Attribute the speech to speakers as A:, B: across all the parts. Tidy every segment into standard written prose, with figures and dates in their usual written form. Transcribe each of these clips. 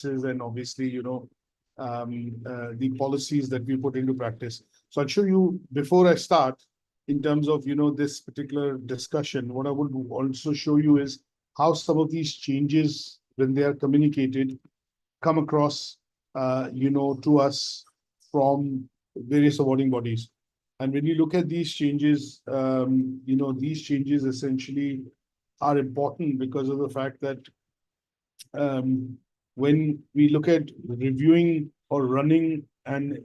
A: and obviously, the policies that we put into practice. So I'll show you before I start in terms of, this particular discussion. What I would also show you is how some of these changes, when they are communicated, come across, to us from various awarding bodies. And when you look at these changes, these changes essentially are important because of the fact that when we look at reviewing or running and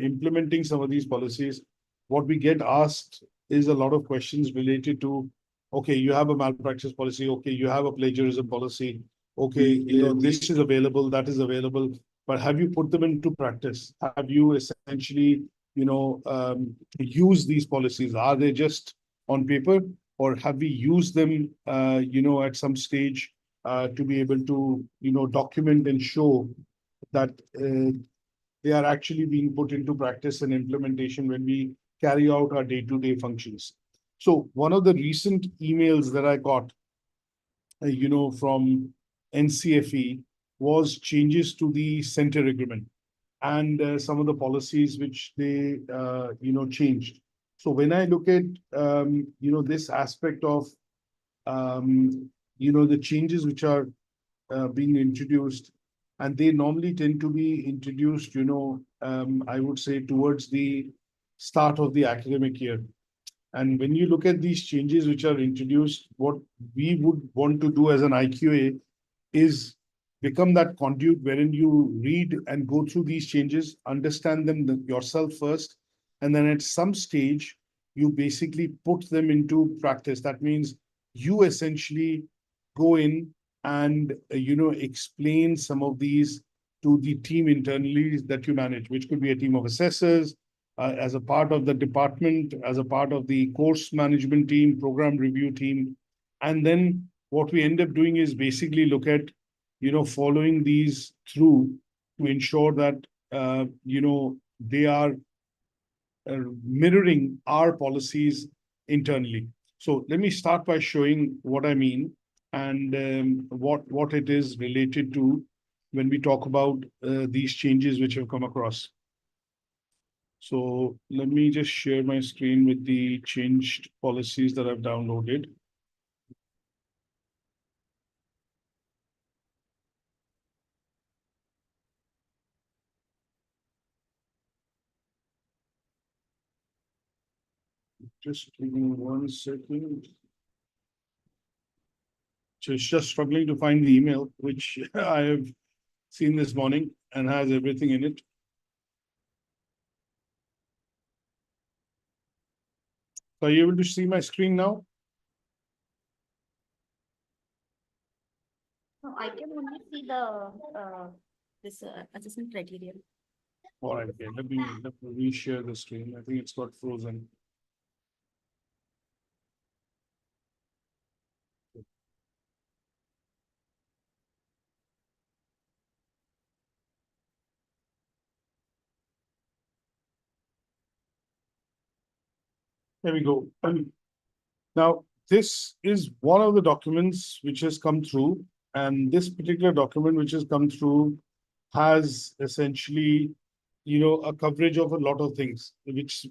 A: implementing some of these policies, what we get asked is a lot of questions related to, okay, you have a malpractice policy, okay, you have a plagiarism policy, okay, this is available, that is available, but have you put them into practice? Have you essentially, used these policies? Are they just on paper, or have we used them, at some stage to be able to, document and show that they are actually being put into practice and implementation when we carry out our day-to-day functions. So one of the recent emails that I got, from NCFE was changes to the center agreement and some of the policies which they, changed. So when I look at, this aspect of, the changes which are being introduced, and they normally tend to be introduced, I would say towards the start of the academic year. And when you look at these changes which are introduced, what we would want to do as an IQA is become that conduit wherein you read and go through these changes, understand them yourself first, and then at some stage, you basically put them into practice. That means you essentially go in and, explain some of these to the team internally that you manage, which could be a team of assessors, as a part of the department, as a part of the course management team, program review team. And then what we end up doing is basically look at, following these through to ensure that, they are mirroring our policies internally. So let me start by showing what I mean and what it is related to when we talk about these changes which have come across. So let me just share my screen with the changed policies that I've downloaded. Just give me 1 second. Just struggling to find the email, which I have seen this morning and has everything in it. So are you able to see my screen now?
B: No, I can only see the this assessment criteria.
A: All right, okay. Let me reshare the screen. I think it's got frozen. There we go. Now, this is one of the documents which has come through, and this particular document which has come through has essentially, a coverage of a lot of things, which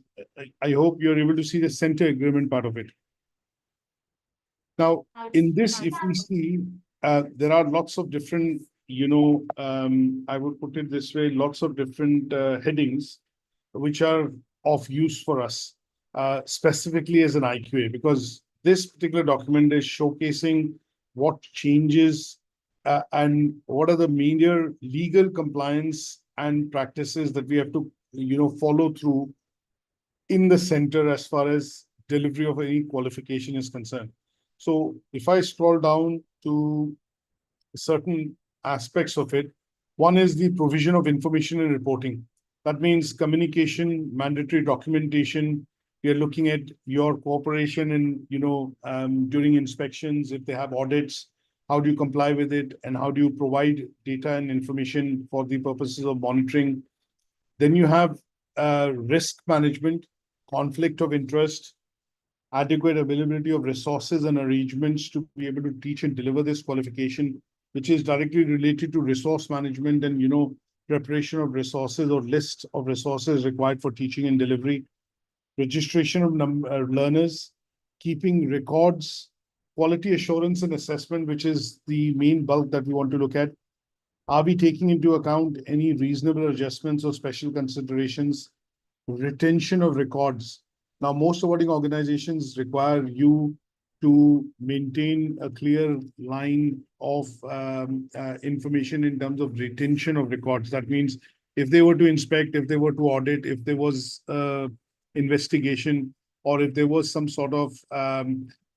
A: I hope you're able to see the center agreement part of it. Now, in this, if we see, there are lots of different, I would put it this way, lots of different headings which are of use for us, specifically as an IQA, because this particular document is showcasing what changes and what are the major legal compliance and practices that we have to, follow through in the center as far as delivery of any qualification is concerned. So if I scroll down to certain aspects of it, one is the provision of information and reporting. That means communication, mandatory documentation. We are looking at your cooperation and, during inspections, if they have audits, how do you comply with it, and how do you provide data and information for the purposes of monitoring. Then you have risk management, conflict of interest, adequate availability of resources and arrangements to be able to teach and deliver this qualification, which is directly related to resource management and, preparation of resources or list of resources required for teaching and delivery, registration of learners, keeping records, quality assurance and assessment, which is the main bulk that we want to look at. Are we taking into account any reasonable adjustments or special considerations? Retention of records. Now, most awarding organizations require you to maintain a clear line of information in terms of retention of records. That means if they were to inspect, if they were to audit, if there was investigation, or if there was some sort of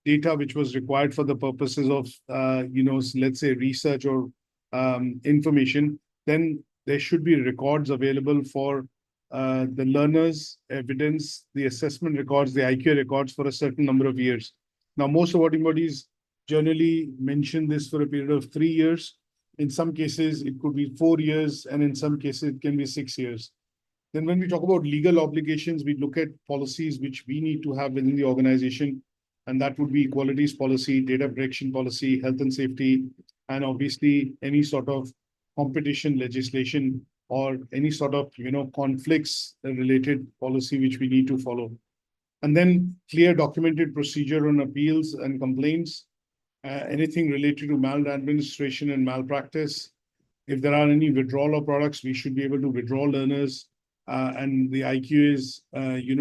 A: data which was required for the purposes of, let's say research or information, then there should be records available for the learners, evidence, the assessment records, the IQA records for a certain number of years. Now, most awarding bodies generally mention this for a period of 3 years. In some cases, it could be 4 years, and in some cases, it can be 6 years. Then when we talk about legal obligations, we look at policies which we need to have within the organization, and that would be qualities policy, data protection policy, health and safety, and obviously any sort of competition legislation or any sort of, conflicts related policy which we need to follow. And then clear documented procedure on appeals and complaints, anything related to maladministration and malpractice. If there are any withdrawal of products, we should be able to withdraw learners. And the IQAs,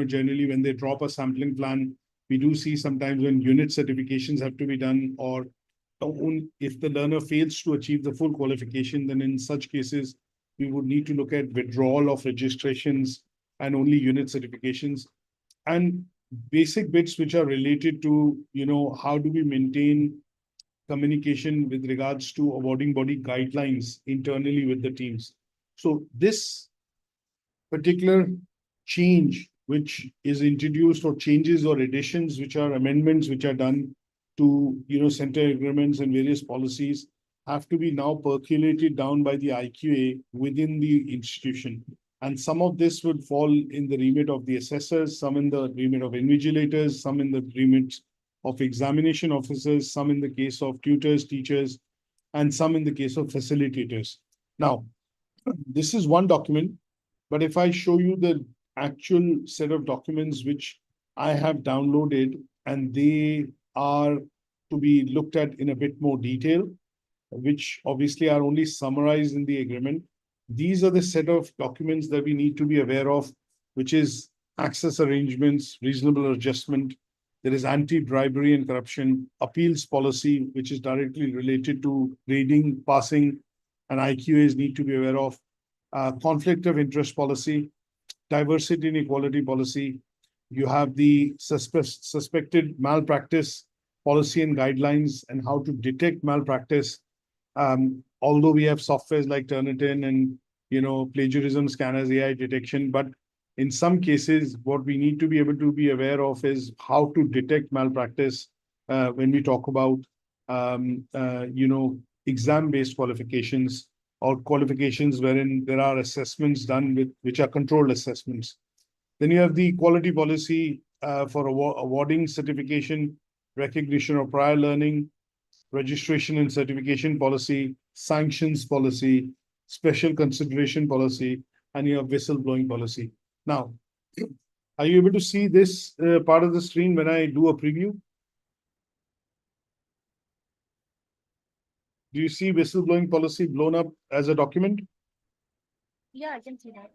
A: generally when they drop a sampling plan, we do see sometimes when unit certifications have to be done, or if the learner fails to achieve the full qualification, then in such cases, we would need to look at withdrawal of registrations and only unit certifications. And basic bits which are related to, how do we maintain communication with regards to awarding body guidelines internally with the teams. So this particular change which is introduced, or changes or additions, which are amendments which are done to, center agreements and various policies, have to be now percolated down by the IQA within the institution. And some of this would fall in the remit of the assessors, some in the remit of invigilators, some in the remit of examination officers, some in the case of tutors, teachers, and some in the case of facilitators. Now, this is one document, but if I show you the actual set of documents which I have downloaded, and they are to be looked at in a bit more detail, which obviously are only summarized in the agreement. These are the set of documents that we need to be aware of, which is access arrangements, reasonable adjustment. There is anti-bribery and corruption, appeals policy, which is directly related to grading, passing, and IQAs need to be aware of. Conflict of interest policy, diversity and equality policy. You have the suspected malpractice policy and guidelines, and how to detect malpractice. Although we have softwares like Turnitin and, plagiarism scanners, AI detection, but in some cases, what we need to be able to be aware of is how to detect malpractice when we talk about, exam-based qualifications, or qualifications wherein there are assessments done which are controlled assessments. Then you have the quality policy for awarding certification, recognition of prior learning, registration and certification policy, sanctions policy, special consideration policy, and you have whistleblowing policy. Now, are you able to see this part of the screen when I do a preview? Do you see whistleblowing policy blown up as a document?
B: Yeah, I can see that.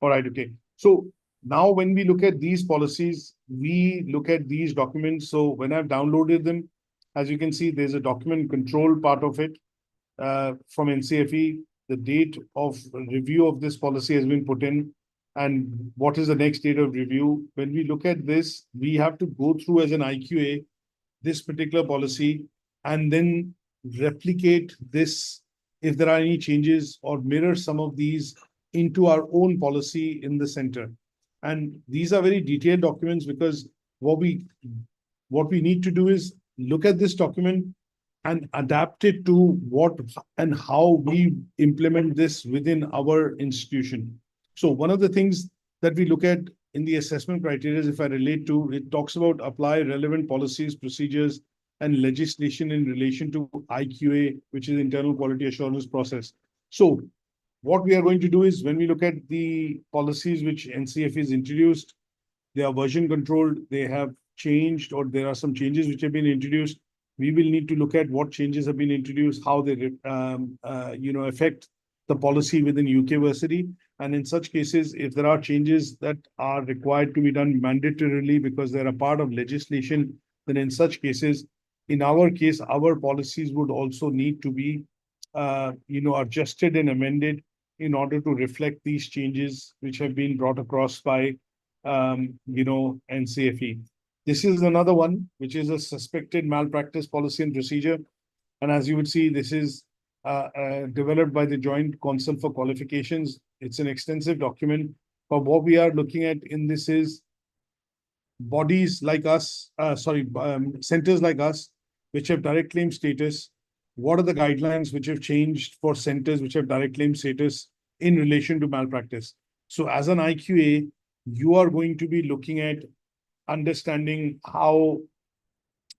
A: All right, okay. So now when we look at these policies, we look at these documents. So when I've downloaded them, as you can see, there's a document control part of it from NCFE. The date of review of this policy has been put in, and what is the next date of review. When we look at this, we have to go through as an IQA this particular policy and then replicate this if there are any changes, or mirror some of these into our own policy in the center. And these are very detailed documents, because what we need to do is look at this document and adapt it to what and how we implement this within our institution. So one of the things that we look at in the assessment criteria, if I relate to, it talks about apply relevant policies, procedures, and legislation in relation to IQA, which is internal quality assurance process. So what we are going to do is, when we look at the policies which NCFE has introduced, they are version controlled, they have changed, or there are some changes which have been introduced. We will need to look at what changes have been introduced, how they affect the policy within UK Versity. And in such cases, if there are changes that are required to be done mandatorily because they're a part of legislation, then in such cases, in our case, our policies would also need to be adjusted and amended in order to reflect these changes which have been brought across by NCFE. This is another one, which is a suspected malpractice policy and procedure. And as you would see, this is developed by the Joint Council for Qualifications. It's an extensive document. But what we are looking at in this is bodies like us, centers like us, which have direct claim status. What are the guidelines which have changed for centers which have direct claim status in relation to malpractice? So as an IQA, you are going to be looking at understanding how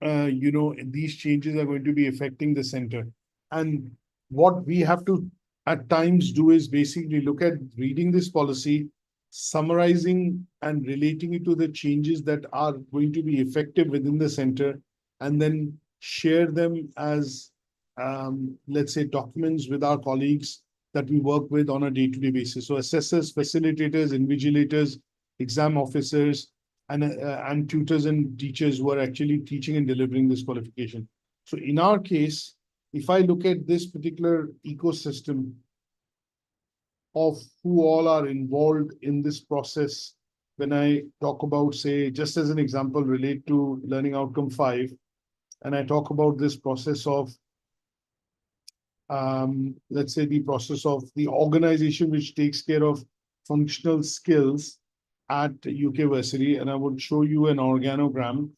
A: these changes are going to be affecting the center. And what we have to at times do is basically look at reading this policy, summarizing and relating it to the changes that are going to be effective within the center, and then share them as let's say documents with our colleagues that we work with on a day-to-day basis. So assessors, facilitators, invigilators, exam officers, and tutors and teachers who are actually teaching and delivering this qualification. So in our case, if I look at this particular ecosystem of who all are involved in this process, when I talk about, say, just as an example, relate to Learning Outcome 5, and I talk about this process of let's say the process of the organization which takes care of functional skills at UK Versity, and I would show you an organogram.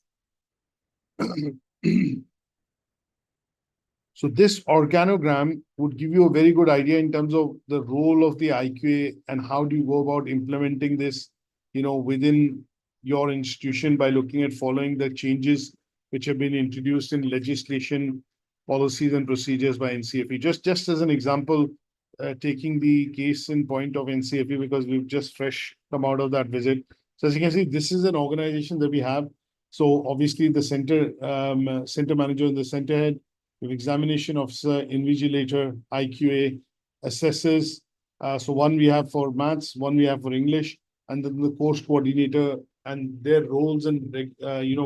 A: So this organogram would give you a very good idea in terms of the role of the IQA and how do you go about implementing this, within your institution by looking at following the changes which have been introduced in legislation, policies and procedures by NCFE. Just as an example, taking the case in point of NCFE, because we've just fresh come out of that visit. So as you can see, this is an organization that we have. So obviously the center manager and the center head, we have examination officer, invigilator, IQA, assessors. So one we have for maths, one we have for English, and then the course coordinator and their roles and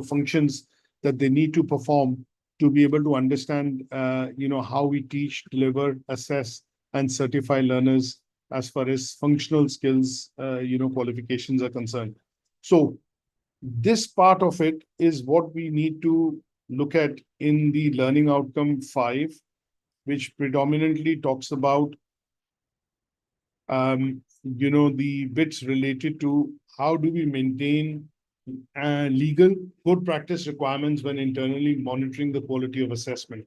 A: functions that they need to perform to be able to understand how we teach, deliver, assess, and certify learners as far as functional skills qualifications are concerned. So this part of it is what we need to look at in the Learning Outcome 5, which predominantly talks about the bits related to how do we maintain legal good practice requirements when internally monitoring the quality of assessment.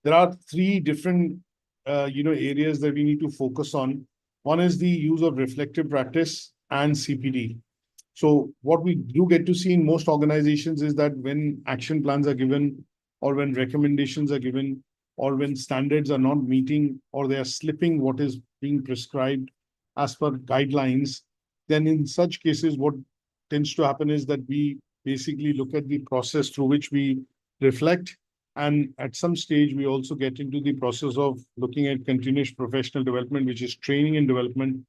A: There are three different areas that we need to focus on. One is the use of reflective practice and CPD. So what we do get to see in most organizations is that when action plans are given, or when recommendations are given, or when standards are not meeting, or they are slipping what is being prescribed as per guidelines, then in such cases, what tends to happen is that we basically look at the process through which we reflect. And at some stage, we also get into the process of looking at continuous professional development, which is training and development,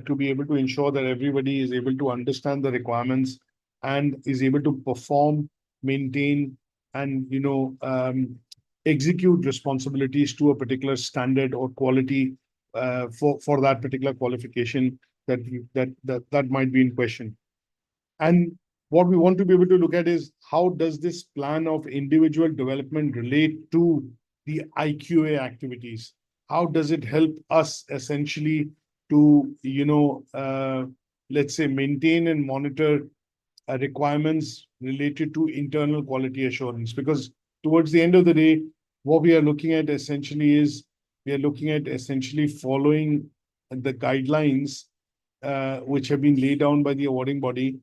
A: to be able to ensure that everybody is able to understand the requirements and is able to perform, maintain, and execute responsibilities to a particular standard or quality for that particular qualification that might be in question. And what we want to be able to look at is how does this plan of individual development relate to the IQA activities? How does it help us essentially to, let's say, maintain and monitor requirements related to internal quality assurance? Because towards the end of the day, what we are looking at essentially is following the guidelines which have been laid down by the awarding body,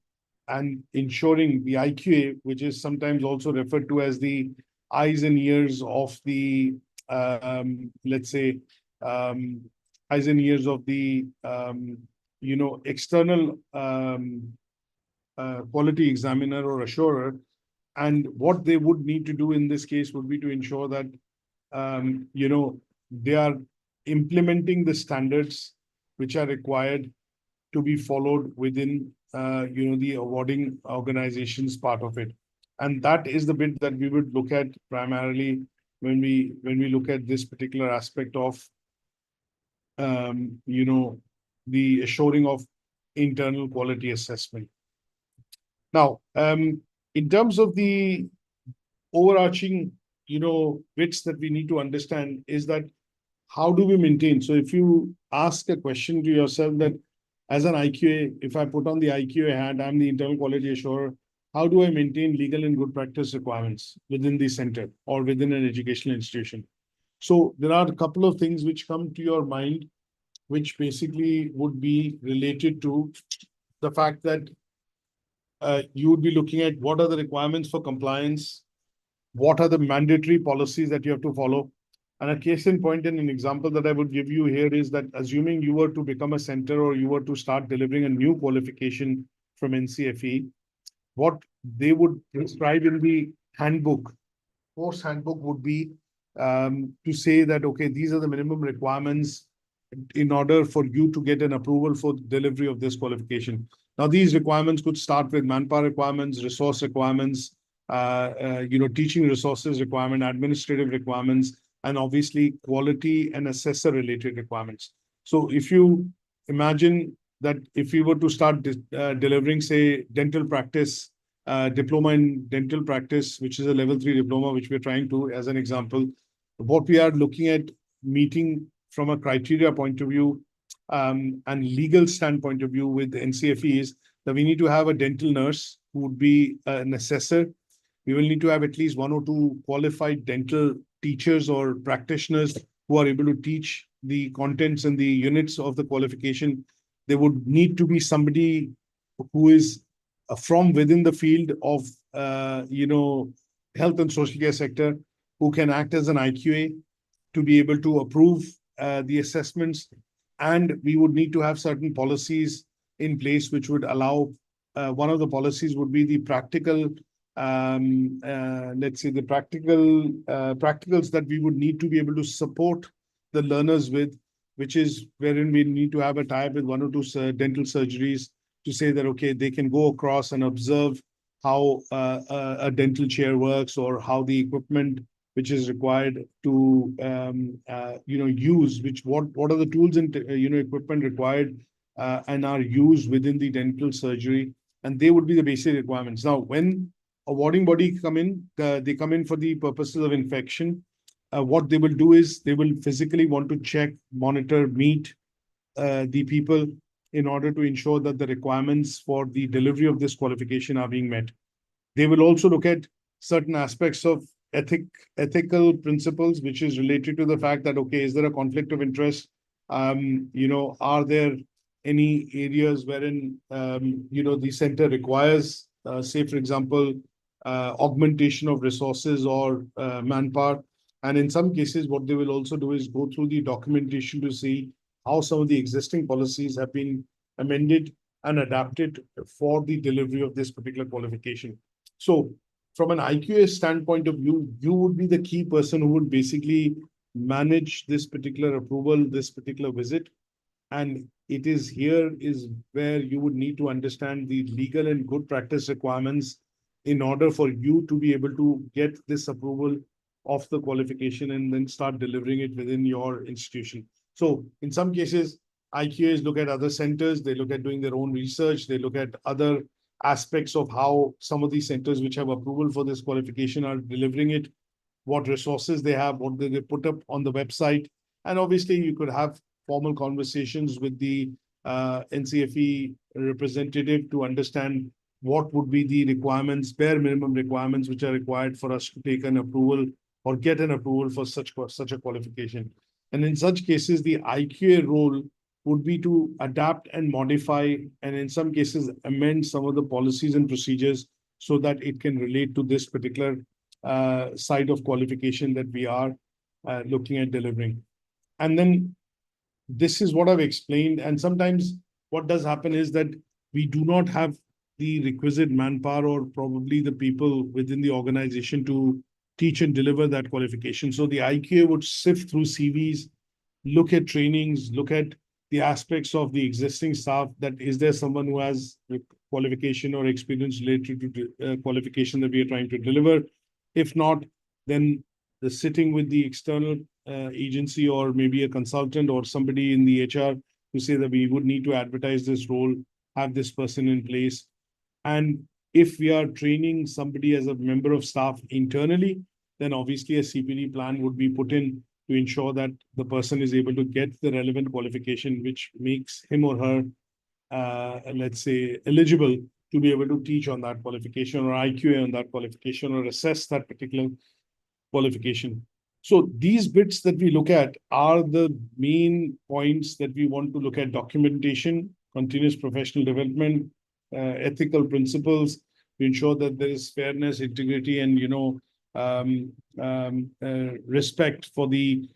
A: and ensuring the IQA, which is sometimes also referred to as the eyes and ears of the, let's say, eyes and ears of the, external quality examiner or assurer. And what they would need to do in this case would be to ensure that, they are implementing the standards which are required to be followed within, the awarding organization's part of it. And that is the bit that we would look at primarily when we look at this particular aspect of, the assuring of internal quality assessment. Now, in terms of the overarching, bits that we need to understand is that how do we maintain? So if you ask a question to yourself that as an IQA, if I put on the IQA hat, I'm the internal quality assurer, how do I maintain legal and good practice requirements within the center or within an educational institution? So there are a couple of things which come to your mind, which basically would be related to the fact that you would be looking at what are the requirements for compliance, what are the mandatory policies that you have to follow. And a case in point and an example that I would give you here is that assuming you were to become a center or you were to start delivering a new qualification from NCFE, what they would prescribe in the handbook, course handbook, would be to say that, okay, these are the minimum requirements in order for you to get an approval for delivery of this qualification. Now, these requirements could start with manpower requirements, resource requirements, teaching resources requirement, administrative requirements, and obviously quality and assessor related requirements. So if you imagine that if we were to start delivering, say, dental practice, diploma in dental practice, which is a level 3 diploma, which we're trying to, as an example, what we are looking at meeting from a criteria point of view and legal standpoint of view with NCFE is that we need to have a dental nurse who would be an assessor. We will need to have at least 1 or 2 qualified dental teachers or practitioners who are able to teach the contents and the units of the qualification. There would need to be somebody who is from within the field of, health and social care sector, who can act as an IQA to be able to approve the assessments. And we would need to have certain policies in place which would allow, one of the policies would be the practical, let's say the practicals that we would need to be able to support the learners with, which is wherein we need to have a tie-up with 1 or 2 dental surgeries to say that, okay, they can go across and observe how a dental chair works or how the equipment which is required to, use, what are the tools and, equipment required and are used within the dental surgery. And they would be the basic requirements. Now, when awarding body come in, they come in for the purposes of inspection. What they will do is they will physically want to check, monitor, meet the people in order to ensure that the requirements for the delivery of this qualification are being met. They will also look at certain aspects of ethical principles, which is related to the fact that, okay, is there a conflict of interest? Are there any areas wherein, the center requires, say, for example, augmentation of resources or manpower? And in some cases, what they will also do is go through the documentation to see how some of the existing policies have been amended and adapted for the delivery of this particular qualification. So from an IQA standpoint of view, you would be the key person who would basically manage this particular approval, this particular visit. And it is here is where you would need to understand the legal and good practice requirements in order for you to be able to get this approval of the qualification and then start delivering it within your institution. So in some cases, IQAs look at other centers, they look at doing their own research, they look at other aspects of how some of these centers which have approval for this qualification are delivering it, what resources they have, what they put up on the website. And obviously you could have formal conversations with the NCFE representative to understand what would be the requirements, bare minimum requirements, which are required for us to take an approval or get an approval for such a qualification. And in such cases, the IQA role would be to adapt and modify, and in some cases, amend some of the policies and procedures so that it can relate to this particular side of qualification that we are looking at delivering. And then this is what I've explained. And sometimes what does happen is that we do not have the requisite manpower or probably the people within the organization to teach and deliver that qualification. So the IQA would sift through CVs, look at trainings, look at the aspects of the existing staff, that is there someone who has qualification or experience related to qualification that we are trying to deliver. If not, then the sitting with the external agency or maybe a consultant or somebody in the HR to say that we would need to advertise this role, have this person in place. And if we are training somebody as a member of staff internally, then obviously a CPD plan would be put in to ensure that the person is able to get the relevant qualification, which makes him or her, let's say, eligible to be able to teach on that qualification or IQA on that qualification or assess that particular qualification. So these bits that we look at are the main points that we want to look at: documentation, continuous professional development, ethical principles to ensure that there is fairness, integrity, and respect for the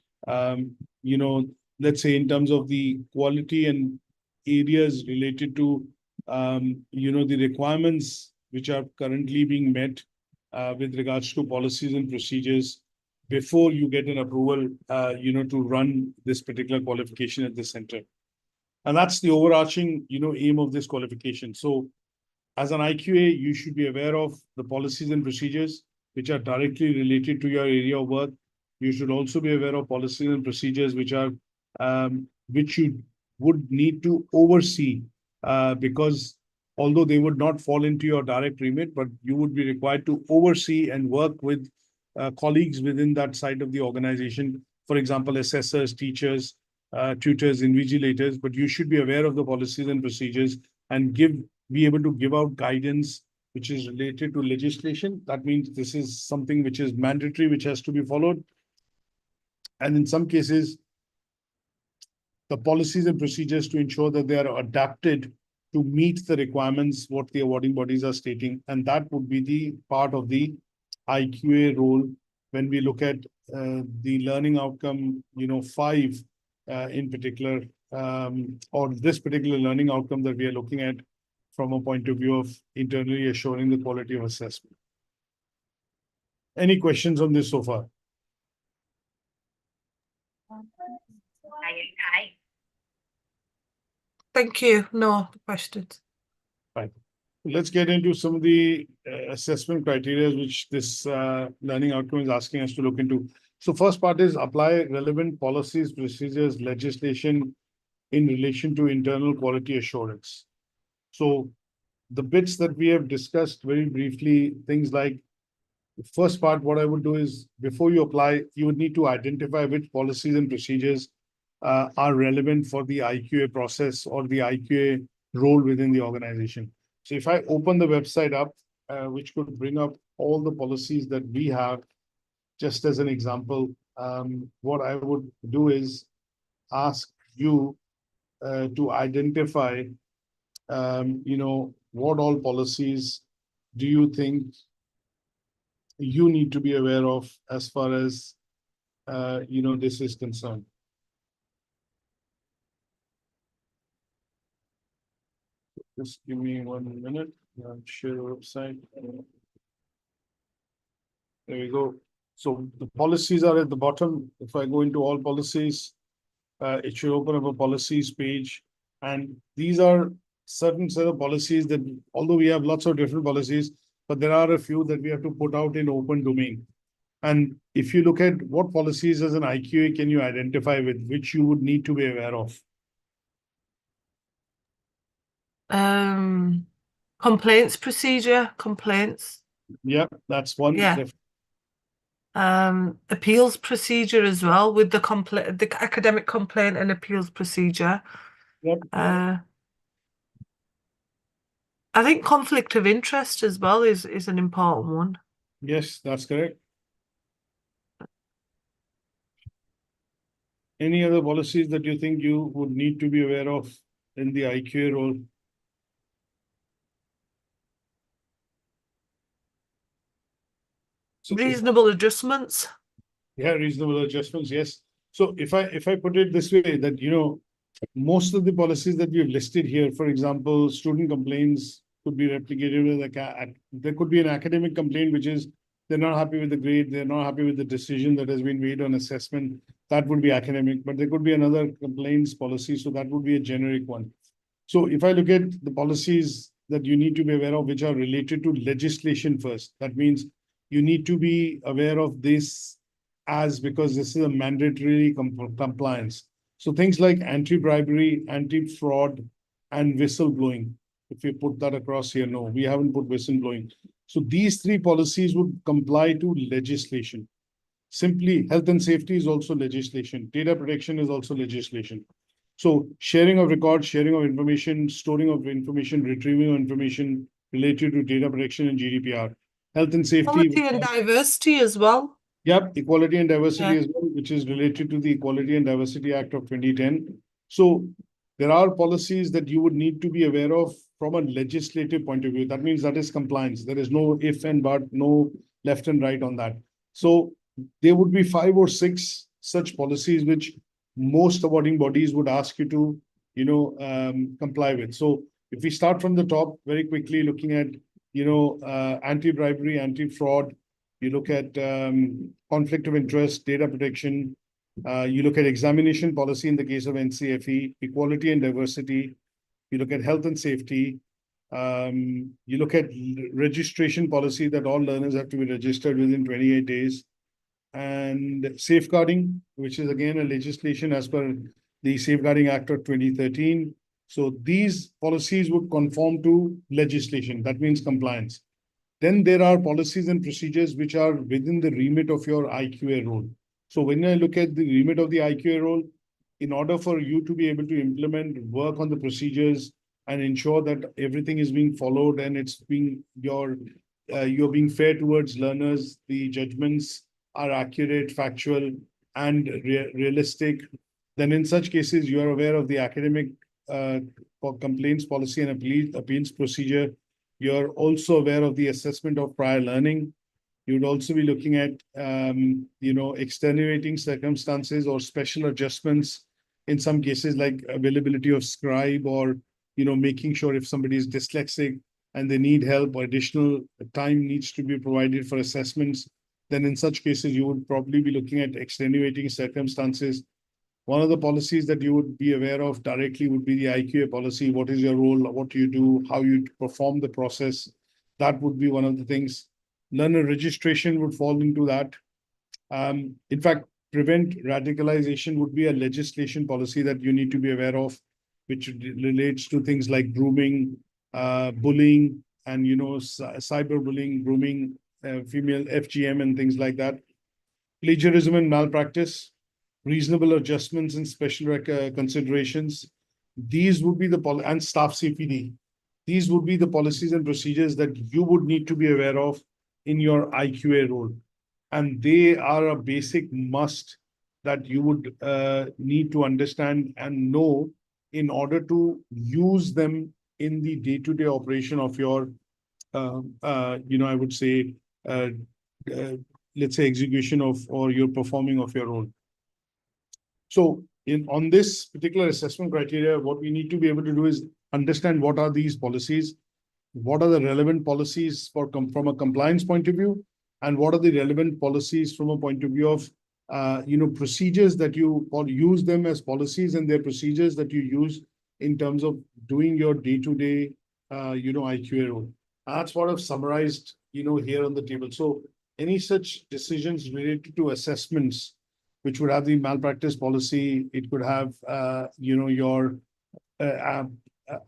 A: let's say in terms of the quality and areas related to the requirements which are currently being met with regards to policies and procedures before you get an approval to run this particular qualification at the center. And that's the overarching aim of this qualification. So as an IQA, you should be aware of the policies and procedures which are directly related to your area of work. You should also be aware of policies and procedures which are which you would need to oversee because although they would not fall into your direct remit, but you would be required to oversee and work with colleagues within that side of the organization. For example, assessors, teachers, tutors, invigilators, but you should be aware of the policies and procedures and be able to give out guidance which is related to legislation. That means this is something which is mandatory, which has to be followed. And in some cases, the policies and procedures to ensure that they are adapted to meet the requirements, what the awarding bodies are stating. And that would be the part of the IQA role when we look at the learning outcome, 5 in particular, or this particular learning outcome that we are looking at from a point of view of internally assuring the quality of assessment. Any questions on this so far?
C: Thank you. No questions.
A: Right. Let's get into some of the assessment criteria which this learning outcome is asking us to look into. So first part is apply relevant policies, procedures, legislation in relation to internal quality assurance. So the bits that we have discussed very briefly, things like the first part, what I would do is before you apply, you would need to identify which policies and procedures are relevant for the IQA process or the IQA role within the organization. So if I open the website up, which could bring up all the policies that we have, just as an example, what I would do is ask you to identify, what all policies do you think you need to be aware of as far as, this is concerned. Just give me 1 minute. I'll share the website. There we go. So the policies are at the bottom. If I go into all policies, it should open up a policies page. And these are certain set of policies that, although we have lots of different policies, but there are a few that we have to put out in open domain. And if you look at what policies as an IQA can you identify with, which you would need to be aware of?
C: Complaints procedure, complaints.
A: Yeah, that's one.
C: Yeah. Appeals procedure as well, with the academic complaint and appeals procedure.
A: Yep.
C: I think conflict of interest as well is an important one.
A: Yes, that's correct. Any other policies that you think you would need to be aware of in the IQA role? So
C: Reasonable adjustments.
A: yeah, reasonable adjustments, yes. So if I put it this way, that most of the policies that we have listed here, for example, student complaints could be replicated with there could be an academic complaint, which is they're not happy with the grade, they're not happy with the decision that has been made on assessment. That would be academic, but there could be another complaints policy, so that would be a generic one. So if I look at the policies that you need to be aware of, which are related to legislation first, that means you need to be aware of this because this is a mandatory compliance. So things like anti-bribery, anti-fraud, and whistleblowing. If we put that across here, no, we haven't put whistleblowing. So these three policies would comply to legislation. Simply, health and safety is also legislation. Data protection is also legislation. So sharing of records, sharing of information, storing of information, retrieving of information related to data protection and GDPR. Health and safety.
C: Equality and diversity as well.
A: Yep, equality and diversity
C: Yeah.
A: as well, which is related to the Equality and Diversity Act of 2010. So there are policies that you would need to be aware of from a legislative point of view. That means that is compliance. There is no if and but, no left and right on that. So there would be 5 or 6 such policies which most awarding bodies would ask you to, comply with. So if we start from the top very quickly, looking at, anti-bribery, anti-fraud, you look at conflict of interest, data protection, you look at examination policy in the case of NCFE, equality and diversity, you look at health and safety, you look at registration policy that all learners have to be registered within 28 days, and safeguarding, which is again a legislation as per the Safeguarding Act of 2013. So these policies would conform to legislation. That means compliance. Then there are policies and procedures which are within the remit of your IQA role. So when I look at the remit of the IQA role, in order for you to be able to implement, work on the procedures and ensure that everything is being followed and it's being you're being fair towards learners, the judgments are accurate, factual, and realistic, then in such cases you are aware of the academic complaints policy and appeals procedure. You're also aware of the assessment of prior learning. You'd also be looking at, extenuating circumstances or special adjustments in some cases, like availability of scribe, or, making sure if somebody is dyslexic and they need help or additional time needs to be provided for assessments, then in such cases, you would probably be looking at extenuating circumstances. One of the policies that you would be aware of directly would be the IQA policy. What is your role? What do you do? How you perform the process? That would be one of the things. Learner registration would fall into that. In fact, prevent radicalization would be a legislation policy that you need to be aware of, which relates to things like grooming, bullying, and cyberbullying, grooming, female FGM, and things like that. Plagiarism and malpractice, reasonable adjustments and special considerations. These would be and staff CPD. These would be the policies and procedures that you would need to be aware of in your IQA role. And they are a basic must that you would need to understand and know in order to use them in the day-to-day operation of your, I would say, let's say execution of, or your performing of your role. So on this particular assessment criteria, what we need to be able to do is understand what are these policies, what are the relevant policies from a compliance point of view, and what are the relevant policies from a point of view of procedures that you use them as policies, and their procedures that you use in terms of doing your day-to-day IQA role. That's what I've summarized here on the table. So any such decisions related to assessments, which would have the malpractice policy, it could have your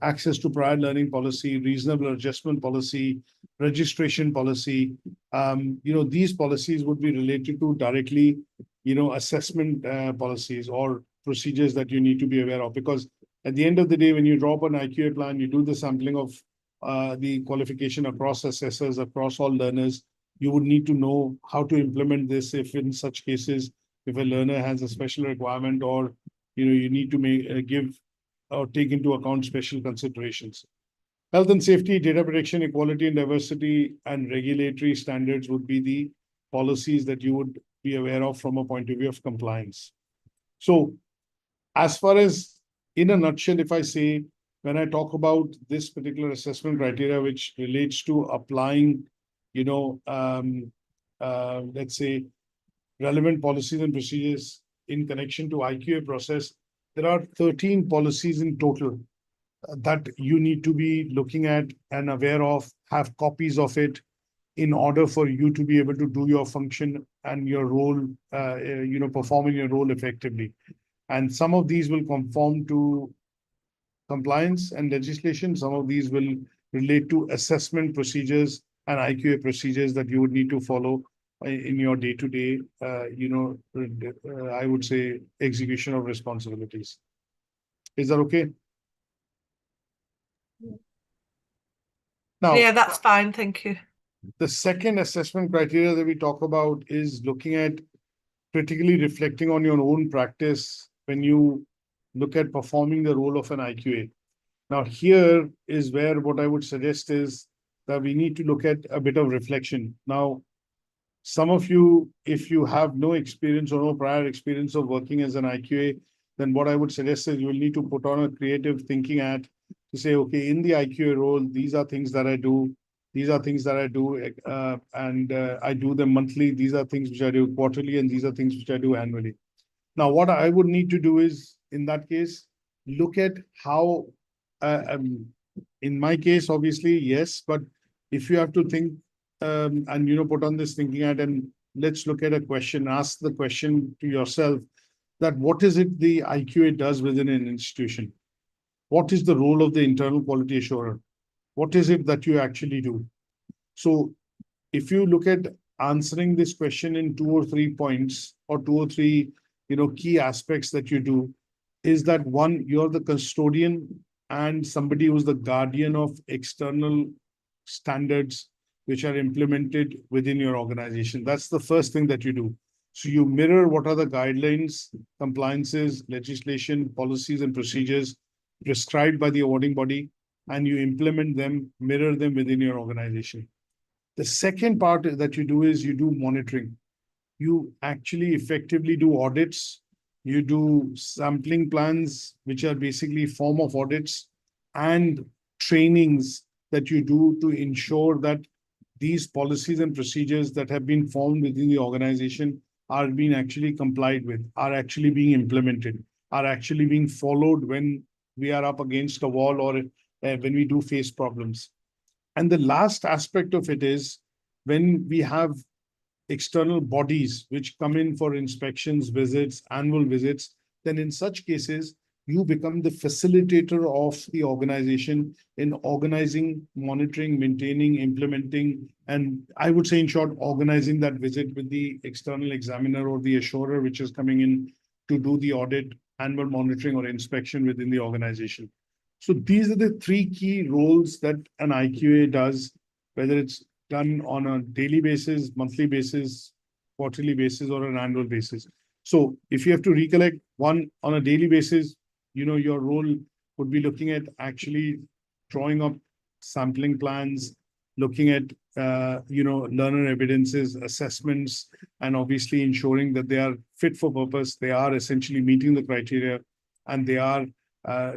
A: access to prior learning policy, reasonable adjustment policy, registration policy. These policies would be related to directly, assessment policies or procedures that you need to be aware of. Because at the end of the day, when you draw up an IQA plan, you do the sampling of the qualification across assessors, across all learners. You would need to know how to implement this if in such cases, if a learner has a special requirement, or you need to give or take into account special considerations. Health and safety, data protection, equality and diversity, and regulatory standards would be the policies that you would be aware of from a point of view of compliance. So as far as, in a nutshell, if I say, when I talk about this particular assessment criteria, which relates to applying, let's say, relevant policies and procedures in connection to IQA process, there are 13 policies in total that you need to be looking at and aware of, have copies of it, in order for you to be able to do your function and your role, performing your role effectively. And some of these will conform to compliance and legislation. Some of these will relate to assessment procedures and IQA procedures that you would need to follow in your day-to-day, I would say, execution of responsibilities. Is that okay? Now,
C: Yeah, that's fine. Thank you.
A: the second assessment criteria that we talk about is looking at critically reflecting on your own practice when you look at performing the role of an IQA. Now, here is where what I would suggest is that we need to look at a bit of reflection. Now, some of you, if you have no experience or no prior experience of working as an IQA, then what I would suggest is you will need to put on a creative thinking hat to say, okay, in the IQA role, these are things that I do. These are things that I do, and I do them monthly. These are things which I do quarterly, and these are things which I do annually. Now, what I would need to do is, in that case, look at how, in my case, obviously, yes, but if you have to think and, put on this thinking hat, and let's look at a question, ask the question to yourself that what is it the IQA does within an institution? What is the role of the internal quality assurer? What is it that you actually do? So if you look at answering this question in 2 or 3 points or 2 or 3, key aspects that you do, is that one, you're the custodian and somebody who's the guardian of external standards which are implemented within your organization. That's the first thing that you do. So you mirror what are the guidelines, compliances, legislation, policies, and procedures prescribed by the awarding body, and you implement them, mirror them within your organization. The second part that you do is you do monitoring. You actually effectively do audits. You do sampling plans, which are basically form of audits, and trainings that you do to ensure that these policies and procedures that have been formed within the organization are being actually complied with, are actually being implemented, are actually being followed when we are up against a wall or when we do face problems. And the last aspect of it is when we have external bodies which come in for inspections, visits, annual visits, then in such cases, you become the facilitator of the organization in organizing, monitoring, maintaining, implementing, and I would say, in short, organizing that visit with the external examiner or the assurer which is coming in to do the audit, annual monitoring, or inspection within the organization. So these are the 3 key roles that an IQA does, whether it's done on a daily basis, monthly basis, quarterly basis, or an annual basis. So if you have to recollect, one, on a daily basis, your role would be looking at actually drawing up sampling plans, looking at, learner evidences, assessments, and obviously ensuring that they are fit for purpose. They are essentially meeting the criteria, and they are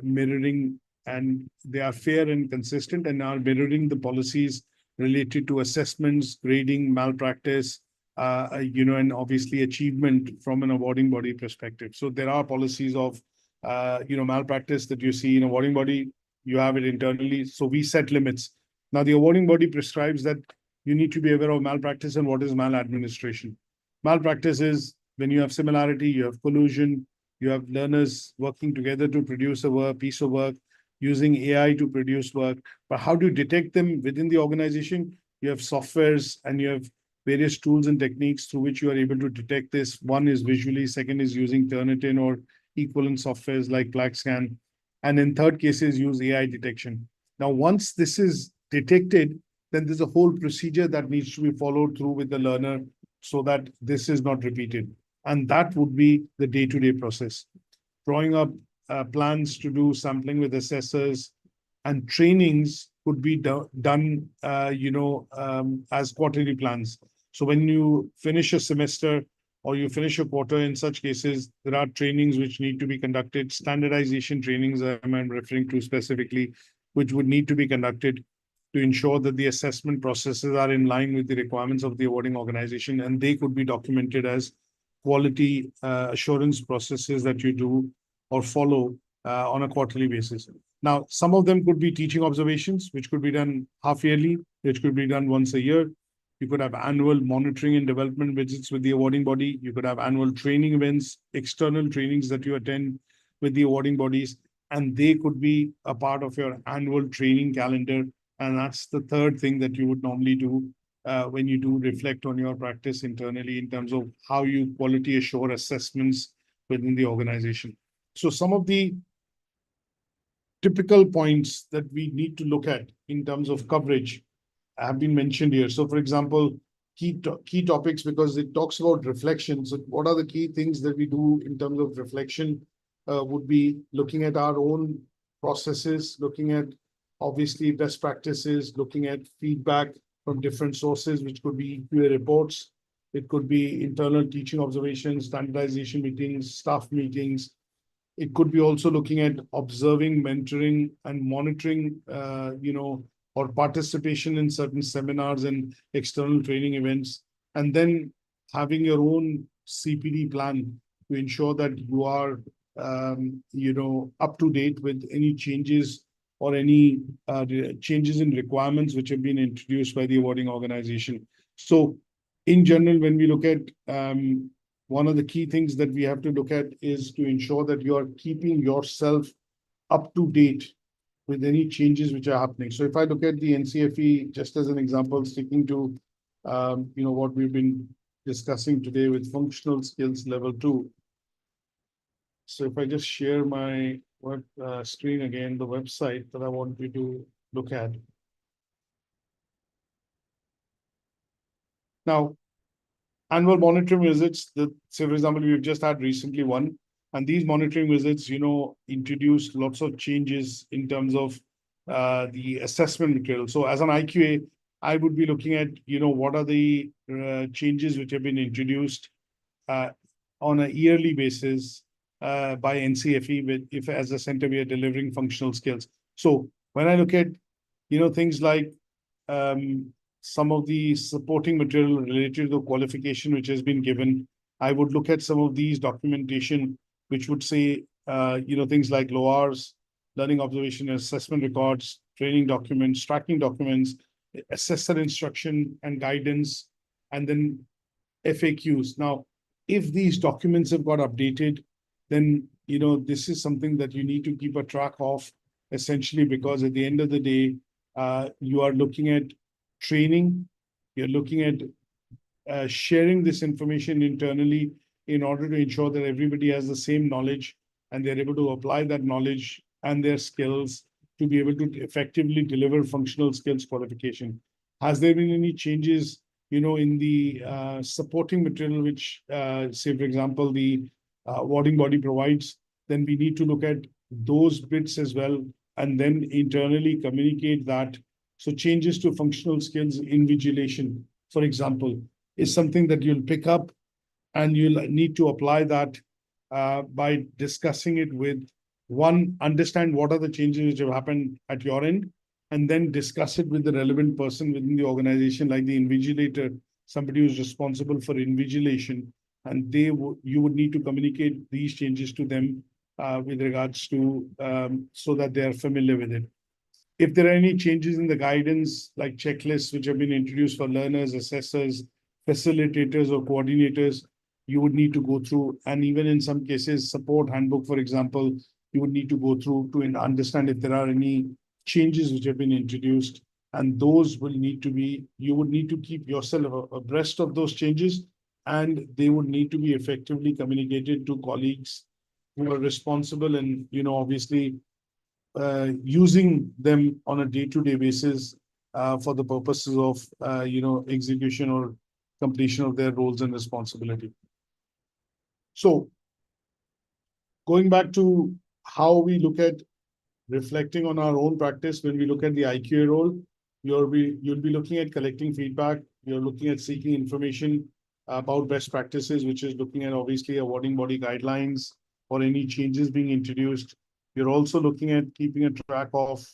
A: mirroring, and they are fair and consistent, and are mirroring the policies related to assessments, grading, malpractice, and obviously achievement from an awarding body perspective. So there are policies of, malpractice that you see in awarding body, you have it internally. So we set limits. Now, the awarding body prescribes that you need to be aware of malpractice and what is maladministration. Malpractice is when you have similarity, you have collusion, you have learners working together to produce a piece of work, using AI to produce work. But how do you detect them within the organization? You have softwares and you have various tools and techniques through which you are able to detect this. One is visually, second is using Turnitin or equivalent softwares like PlaqueScan. And in third cases, use AI detection. Now, once this is detected, then there's a whole procedure that needs to be followed through with the learner so that this is not repeated. And that would be the day-to-day process. Drawing up plans to do sampling with assessors, and trainings could be done, as quarterly plans. So when you finish a semester or you finish a quarter, in such cases, there are trainings which need to be conducted, standardization trainings I'm referring to specifically, which would need to be conducted to ensure that the assessment processes are in line with the requirements of the awarding organization, and they could be documented as quality assurance processes that you do or follow on a quarterly basis. Now, some of them could be teaching observations, which could be done half yearly, which could be done once a year. You could have annual monitoring and development visits with the awarding body. You could have annual training events, external trainings that you attend with the awarding bodies, and they could be a part of your annual training calendar. And that's the third thing that you would normally do when you do reflect on your practice internally in terms of how you quality assure assessments within the organization. So some of the typical points that we need to look at in terms of coverage have been mentioned here. So for example, key topics, because it talks about reflection. So what are the key things that we do in terms of reflection would be looking at our own processes, looking at obviously best practices, looking at feedback from different sources, which could be IQA reports. It could be internal teaching observations, standardization meetings, staff meetings. It could be also looking at observing, mentoring, and monitoring, or participation in certain seminars and external training events, and then having your own CPD plan to ensure that you are, up to date with any changes or any changes in requirements which have been introduced by the awarding organization. So in general, when we look at one of the key things that we have to look at is to ensure that you are keeping yourself up to date with any changes which are happening. So if I look at the NCFE, just as an example, sticking to what we've been discussing today with functional skills level 2. So if I just share my web screen again, the website that I want you to look at. Now, annual monitoring visits that, say, for example, we've just had recently one, and these monitoring visits, introduced lots of changes in terms of the assessment material. So as an IQA, I would be looking at, what are the changes which have been introduced on a yearly basis by NCFE, if as a center we are delivering functional skills. So when I look at, things like some of the supporting material related to the qualification which has been given, I would look at some of these documentation, which would say, things like LORs, learning observation and assessment records, training documents, tracking documents, assessor instruction and guidance, and then FAQs. Now, if these documents have got updated, then, this is something that you need to keep a track of, essentially, because at the end of the day, you are looking at training, you're looking at sharing this information internally in order to ensure that everybody has the same knowledge and they're able to apply that knowledge and their skills to be able to effectively deliver functional skills qualification. Has there been any changes, in the supporting material, which, say, for example, the awarding body provides? Then we need to look at those bits as well, and then internally communicate that. So changes to functional skills invigilation, for example, is something that you'll pick up and you'll need to apply that by discussing it with understand what are the changes which have happened at your end, and then discuss it with the relevant person within the organization, like the invigilator, somebody who's responsible for invigilation, and you would need to communicate these changes to them with regards to so that they are familiar with it. If there are any changes in the guidance, like checklists which have been introduced for learners, assessors, facilitators, or coordinators, you would need to go through. And even in some cases, support handbook, for example, you would need to go through to understand if there are any changes which have been introduced. And those will need to be, you would need to keep yourself abreast of those changes, and they would need to be effectively communicated to colleagues who are responsible and, obviously, using them on a day-to-day basis for the purposes of, execution or completion of their roles and responsibility. So going back to how we look at reflecting on our own practice, when we look at the IQA role, you'll be looking at collecting feedback, you're looking at seeking information about best practices, which is looking at obviously awarding body guidelines or any changes being introduced. You're also looking at keeping a track of,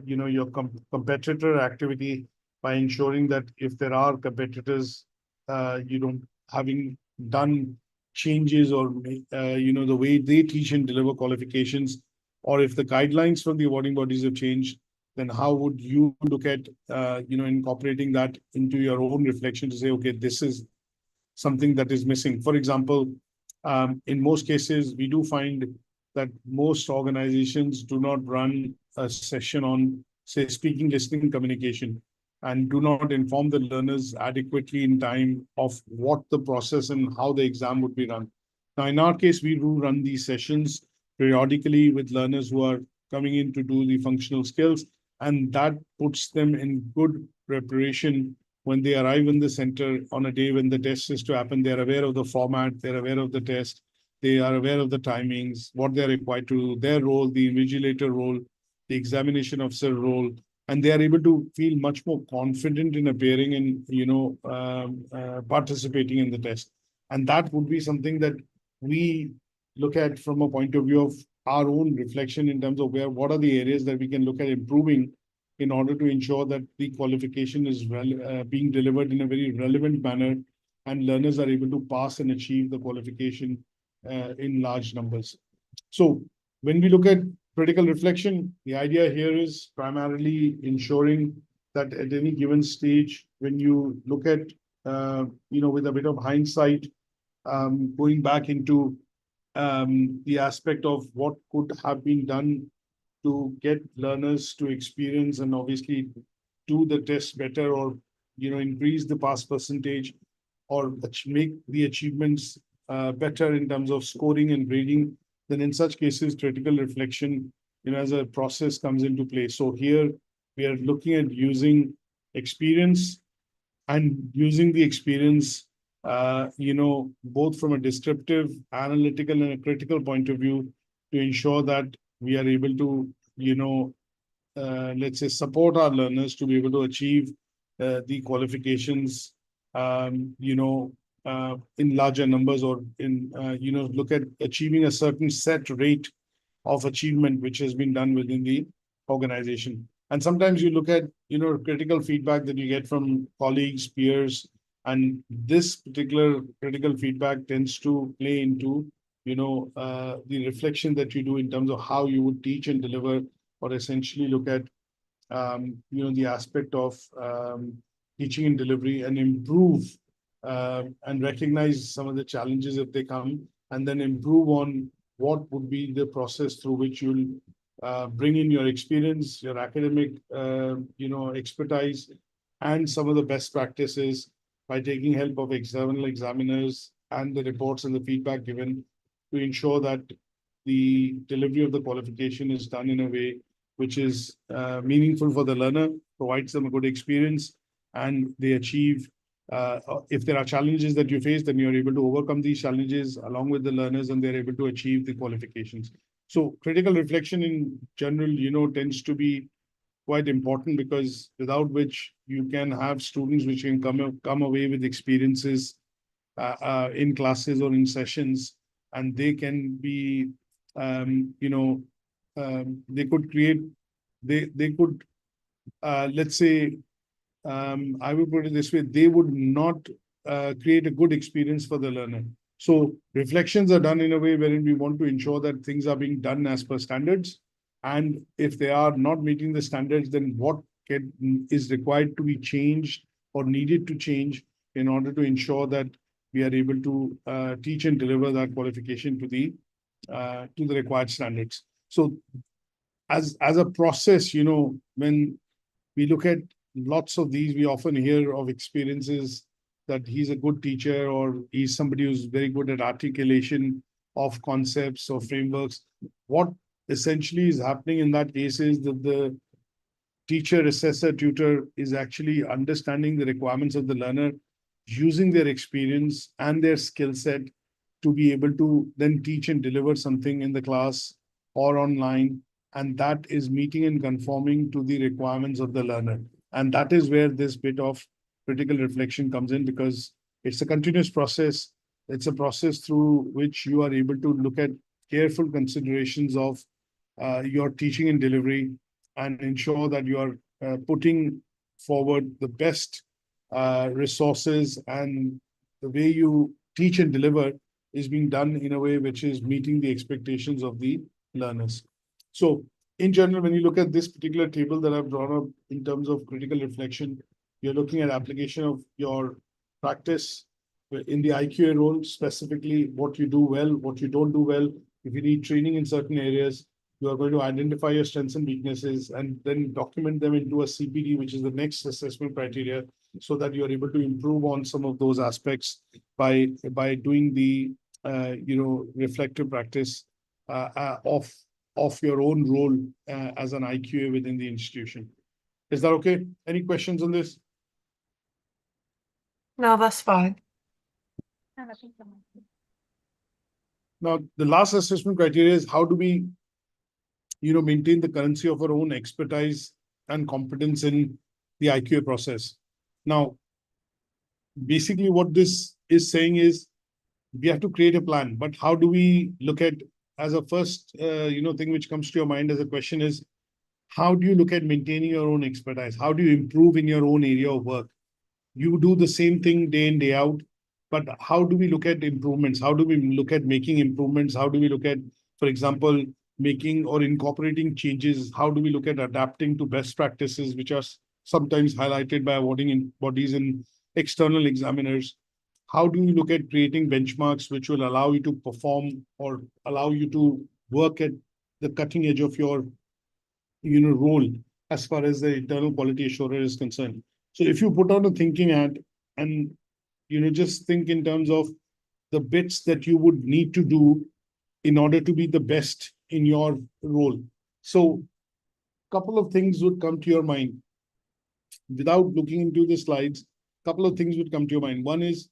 A: your competitor activity by ensuring that if there are competitors, having done changes or, the way they teach and deliver qualifications, or if the guidelines from the awarding bodies have changed, then how would you look at, incorporating that into your own reflection to say, okay, this is something that is missing. For example, in most cases, we do find that most organizations do not run a session on, say, speaking, listening, communication, and do not inform the learners adequately in time of what the process and how the exam would be run. Now, in our case, we do run these sessions periodically with learners who are coming in to do the functional skills, and that puts them in good preparation when they arrive in the center on a day when the test is to happen. They're aware of the format, they're aware of the test, they are aware of the timings, what they're required to do, their role, the invigilator role, the examination officer role, and they are able to feel much more confident in appearing and participating in the test. And that would be something that we look at from a point of view of our own reflection in terms of what are the areas that we can look at improving in order to ensure that the qualification is being delivered in a very relevant manner and learners are able to pass and achieve the qualification in large numbers. So when we look at critical reflection, the idea here is primarily ensuring that at any given stage, when you look at, with a bit of hindsight, going back into the aspect of what could have been done to get learners to experience and obviously do the test better, or increase the pass percentage, or make the achievements better in terms of scoring and grading, then in such cases critical reflection as a process comes into play. So here we are looking at using experience and using the experience both from a descriptive, analytical, and a critical point of view to ensure that we are able to, let's say, support our learners to be able to achieve the qualifications, in larger numbers, or in, look at achieving a certain set rate of achievement, which has been done within the organization. And sometimes you look at, critical feedback that you get from colleagues, peers, and this particular critical feedback tends to play into, the reflection that you do in terms of how you would teach and deliver, or essentially look at, the aspect of teaching and delivery, and improve and recognize some of the challenges if they come, and then improve on what would be the process through which you'll bring in your experience, your academic, expertise, and some of the best practices by taking help of external examiners and the reports and the feedback given to ensure that the delivery of the qualification is done in a way which is meaningful for the learner, provides them a good experience, and they achieve. If there are challenges that you face, then you're able to overcome these challenges along with the learners, and they're able to achieve the qualifications. So critical reflection in general, tends to be quite important, because without which you can have students which can come away with experiences in classes or in sessions, and they can be, they could create, they could, let's say, I would put it this way, they would not create a good experience for the learner. So reflections are done in a way wherein we want to ensure that things are being done as per standards. And if they are not meeting the standards, then what is required to be changed or needed to change in order to ensure that we are able to teach and deliver that qualification to the required standards. So as a process, when we look at lots of these, we often hear of experiences that he's a good teacher, or he's somebody who's very good at articulation of concepts or frameworks. What essentially is happening in that case is that the teacher, assessor, tutor is actually understanding the requirements of the learner, using their experience and their skill set to be able to then teach and deliver something in the class or online, and that is meeting and conforming to the requirements of the learner. And that is where this bit of critical reflection comes in, because it's a continuous process. It's a process through which you are able to look at careful considerations of your teaching and delivery and ensure that you are putting forward the best resources, and the way you teach and deliver is being done in a way which is meeting the expectations of the learners. So in general, when you look at this particular table that I've drawn up in terms of critical reflection, you're looking at application of your practice in the IQA role, specifically what you do well, what you don't do well. If you need training in certain areas, you are going to identify your strengths and weaknesses and then document them into a CPD, which is the next assessment criteria, so that you are able to improve on some of those aspects by doing the reflective practice of your own role as an IQA within the institution. Is that okay? Any questions on this?
C: No, that's fine.
B: No, nothing from my side.
A: Now, the last assessment criteria is how do we, maintain the currency of our own expertise and competence in the IQA process. Now, basically what this is saying is we have to create a plan, but how do we look at, as a first, thing which comes to your mind as a question is, how do you look at maintaining your own expertise? How do you improve in your own area of work? You do the same thing day in, day out, but how do we look at improvements? How do we look at making improvements? How do we look at, for example, making or incorporating changes? How do we look at adapting to best practices, which are sometimes highlighted by awarding bodies and external examiners? How do you look at creating benchmarks which will allow you to perform or allow you to work at the cutting edge of your role as far as the internal quality assurer is concerned? So if you put on a thinking hat and just think in terms of the bits that you would need to do in order to be the best in your role. So a couple of things would come to your mind. Without looking into the slides, a couple of things would come to your mind. One is,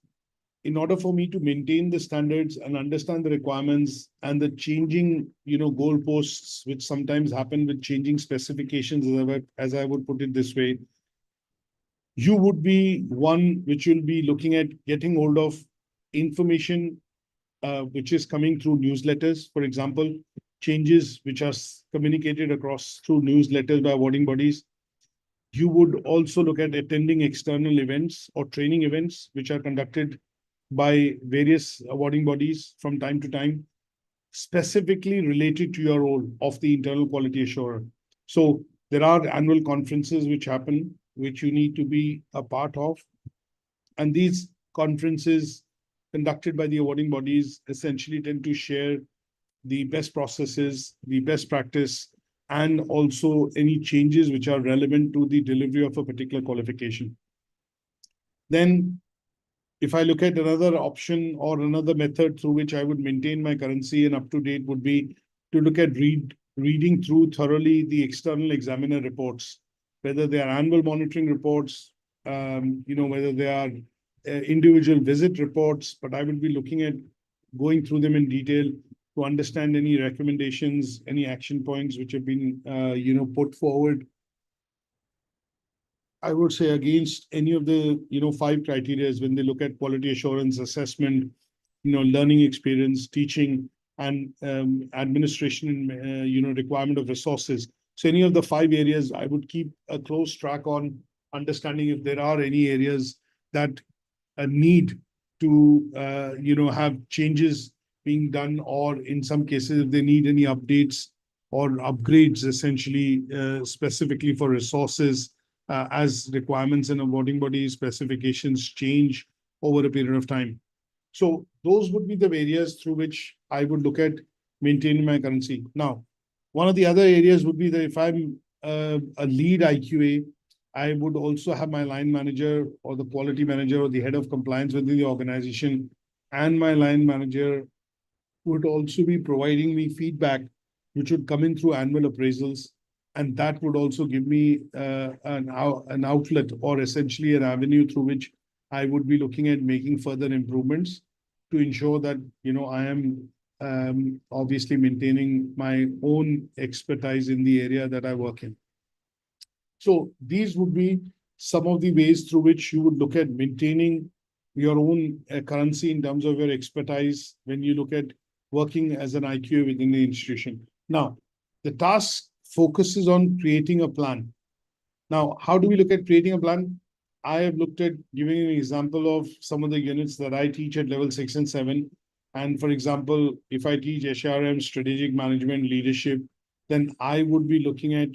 A: in order for me to maintain the standards and understand the requirements and the changing, goalposts, which sometimes happen with changing specifications, as I would put it this way, you would be one which will be looking at getting hold of information which is coming through newsletters, for example, changes which are communicated across through newsletters by awarding bodies. You would also look at attending external events or training events which are conducted by various awarding bodies from time to time, specifically related to your role of the internal quality assurer. So there are annual conferences which happen, which you need to be a part of. And these conferences conducted by the awarding bodies essentially tend to share the best processes, the best practice, and also any changes which are relevant to the delivery of a particular qualification. Then, if I look at another option or another method through which I would maintain my currency and up to date would be to look at reading through thoroughly the external examiner reports, whether they are annual monitoring reports, whether they are individual visit reports, but I will be looking at going through them in detail to understand any recommendations, any action points which have been, put forward, I would say, against any of the, 5 criteria when they look at quality assurance, assessment, learning experience, teaching, and administration, and, requirement of resources. So any of the 5 areas, I would keep a close track on understanding if there are any areas that need to, have changes being done, or in some cases, if they need any updates or upgrades, essentially, specifically for resources, as requirements and awarding body specifications change over a period of time. So those would be the areas through which I would look at maintaining my currency. Now, one of the other areas would be that if I'm a lead IQA, I would also have my line manager or the quality manager or the head of compliance within the organization, and my line manager would also be providing me feedback, which would come in through annual appraisals. And that would also give me an outlet, or essentially an avenue through which I would be looking at making further improvements to ensure that, I am obviously maintaining my own expertise in the area that I work in. So these would be some of the ways through which you would look at maintaining your own currency in terms of your expertise when you look at working as an IQA within the institution. Now, the task focuses on creating a plan. Now, how do we look at creating a plan? I have looked at giving an example of some of the units that I teach at level 6 and 7. And for example, if I teach HRM, strategic management, leadership, then I would be looking at,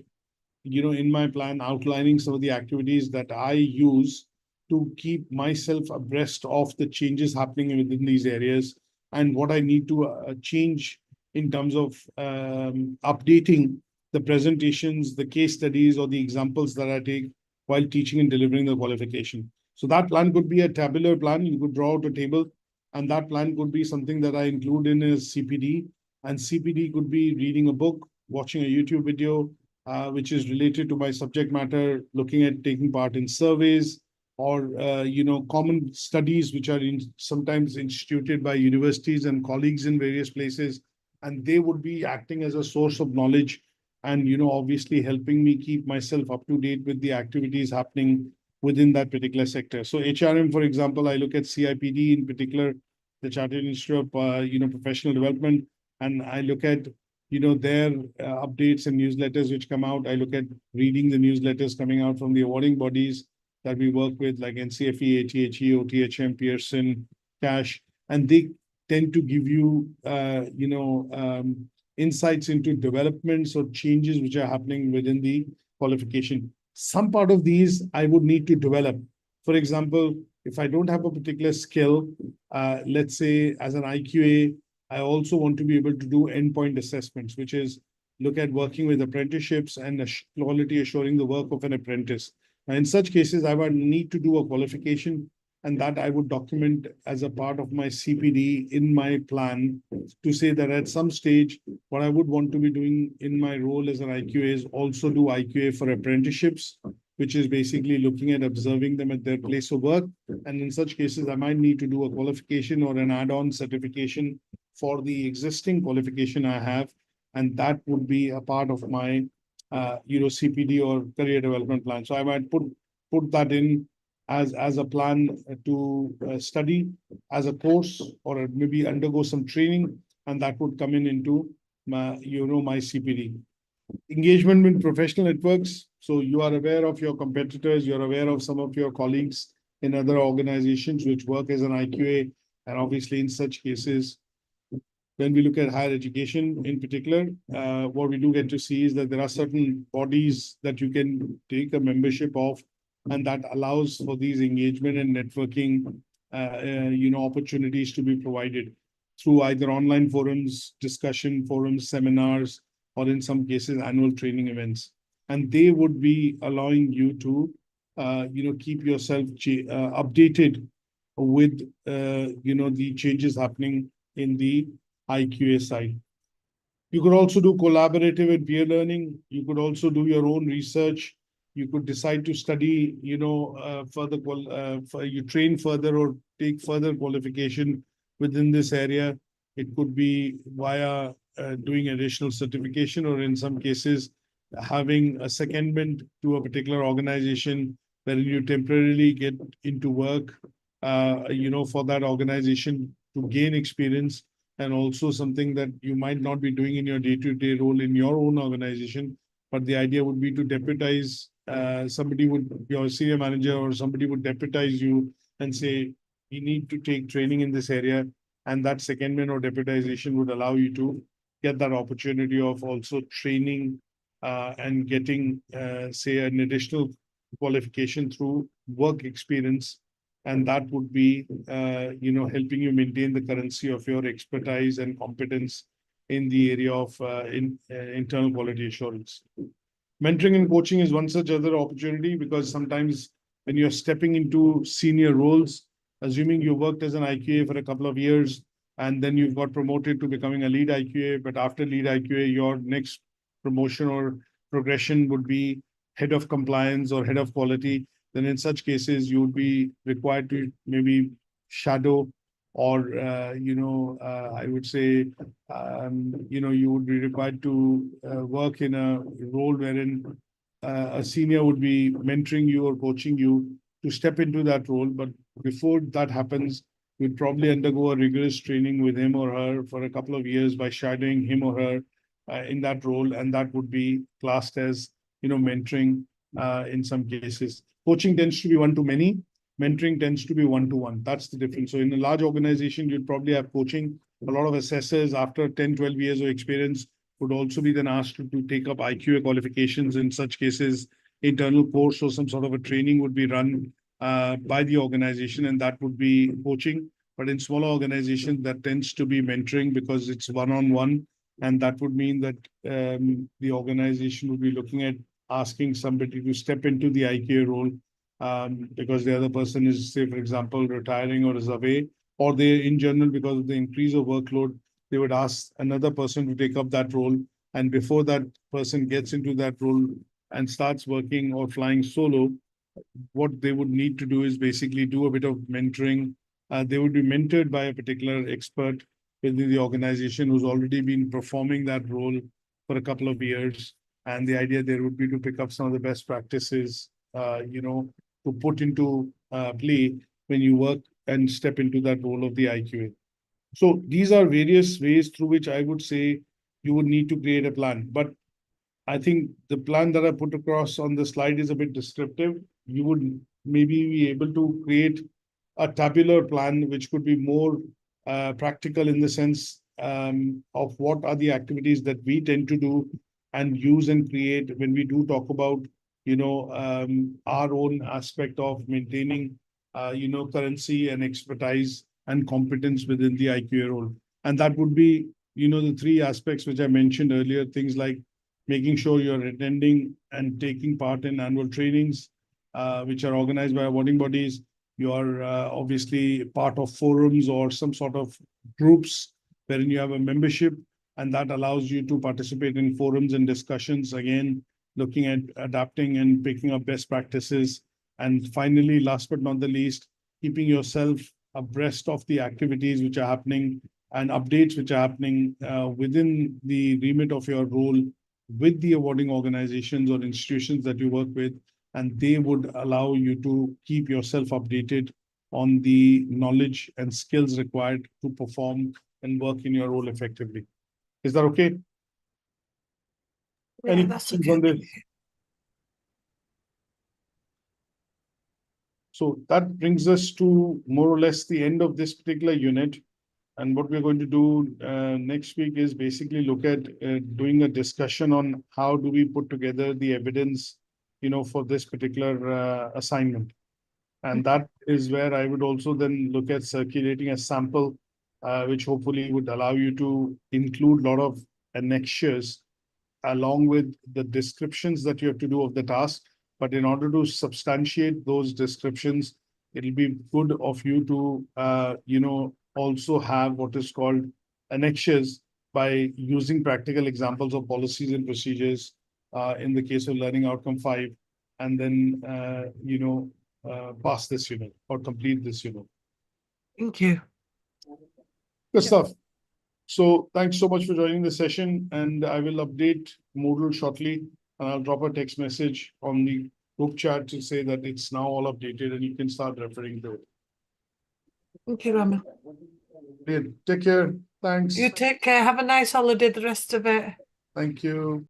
A: in my plan, outlining some of the activities that I use to keep myself abreast of the changes happening within these areas and what I need to change in terms of updating the presentations, the case studies, or the examples that I take while teaching and delivering the qualification. So that plan could be a tabular plan. You could draw out a table, and that plan could be something that I include in a CPD. And CPD could be reading a book, watching a YouTube video, which is related to my subject matter, looking at taking part in surveys, or common studies which are sometimes instituted by universities and colleagues in various places, and they would be acting as a source of knowledge and obviously helping me keep myself up to date with the activities happening within that particular sector. So HRM, for example, I look at CIPD in particular, the Chartered Institute of Professional Development, and I look at their updates and newsletters which come out. I look at reading the newsletters coming out from the awarding bodies that we work with, like NCFE, ATHE, OTHM, Pearson, CASH, and they tend to give you, insights into developments or changes which are happening within the qualification. Some part of these I would need to develop. For example, if I don't have a particular skill, let's say as an IQA, I also want to be able to do endpoint assessments, which is look at working with apprenticeships and quality assuring the work of an apprentice. Now, in such cases, I would need to do a qualification, and that I would document as a part of my CPD in my plan to say that at some stage, what I would want to be doing in my role as an IQA is also do IQA for apprenticeships, which is basically looking at observing them at their place of work. And in such cases, I might need to do a qualification or an add-on certification for the existing qualification I have. And that would be a part of my CPD or career development plan. So I might put that in as a plan to study as a course or maybe undergo some training, and that would come into my CPD. Engagement with professional networks. So you are aware of your competitors, you're aware of some of your colleagues in other organizations which work as an IQA, and obviously in such cases, when we look at higher education in particular, what we do get to see is that there are certain bodies that you can take a membership of, and that allows for these engagement and networking, opportunities to be provided through either online forums, discussion forums, seminars, or in some cases, annual training events. And they would be allowing you to, keep yourself updated with, the changes happening in the IQA side. You could also do collaborative and peer learning. You could also do your own research. You could decide to study, further, you train further or take further qualification within this area. It could be via doing additional certification, or in some cases, having a secondment to a particular organization where you temporarily get into work, for that organization to gain experience, and also something that you might not be doing in your day-to-day role in your own organization. But the idea would be to deputize your senior manager or somebody would deputize you and say, you need to take training in this area. And that secondment or deputization would allow you to get that opportunity of also training and getting, say, an additional qualification through work experience. And that would be, helping you maintain the currency of your expertise and competence in the area of internal quality assurance. Mentoring and coaching is one such other opportunity, because sometimes when you're stepping into senior roles, assuming you worked as an IQA for a couple of years, and then you've got promoted to becoming a lead IQA, but after lead IQA, your next promotion or progression would be head of compliance or head of quality, then in such cases, you would be required to maybe shadow or, I would say, you would be required to work in a role wherein a senior would be mentoring you or coaching you to step into that role. But before that happens, you'd probably undergo a rigorous training with him or her for a couple of years by shadowing him or her in that role, and that would be classed as, mentoring in some cases. Coaching tends to be one-to-many. Mentoring tends to be one-to-one. That's the difference. So in a large organization, you'd probably have coaching. A lot of assessors after 10, 12 years of experience would also be then asked to take up IQA qualifications. In such cases, internal course or some sort of a training would be run by the organization, and that would be coaching. But in smaller organizations, that tends to be mentoring because it's one-on-one. And that would mean that the organization would be looking at asking somebody to step into the IQA role because the other person is, say, for example, retiring or is away, or they, in general, because of the increase of workload, they would ask another person to take up that role. And before that person gets into that role and starts working or flying solo, what they would need to do is basically do a bit of mentoring. They would be mentored by a particular expert within the organization who's already been performing that role for a couple of years. And the idea there would be to pick up some of the best practices, to put into play when you work and step into that role of the IQA. So these are various ways through which I would say you would need to create a plan. But I think the plan that I put across on the slide is a bit descriptive. You would maybe be able to create a tabular plan, which could be more practical in the sense of what are the activities that we tend to do and use and create when we do talk about, our own aspect of maintaining, currency and expertise and competence within the IQA role. And that would be, the three aspects which I mentioned earlier, things like making sure you're attending and taking part in annual trainings, which are organized by awarding bodies. You are obviously part of forums or some sort of groups wherein you have a membership, and that allows you to participate in forums and discussions, again, looking at adapting and picking up best practices. And finally, last but not the least, keeping yourself abreast of the activities which are happening and updates which are happening within the remit of your role with the awarding organizations or institutions that you work with. And they would allow you to keep yourself updated on the knowledge and skills required to perform and work in your role effectively. Is that okay?
C: Yeah,
A: Any
C: that's
A: questions
C: okay.
A: on this? So that brings us to more or less the end of this particular unit. And what we're going to do next week is basically look at doing a discussion on how do we put together the evidence, for this particular assignment. And that is where I would also then look at circulating a sample, which hopefully would allow you to include a lot of annexures along with the descriptions that you have to do of the task. But in order to substantiate those descriptions, it'll be good of you to, also have what is called annexures by using practical examples of policies and procedures in the case of Learning Outcome 5, and then, pass this unit or complete this unit.
C: Thank you.
A: Good stuff. So thanks so much for joining the session, and I will update Moodle shortly, and I'll drop a text message on the group chat to say that it's now all updated and you can start referring to it.
C: Thank you, Raman.
A: Take care. Thanks.
C: You take care. Have a nice holiday, the rest of it.
A: Thank you.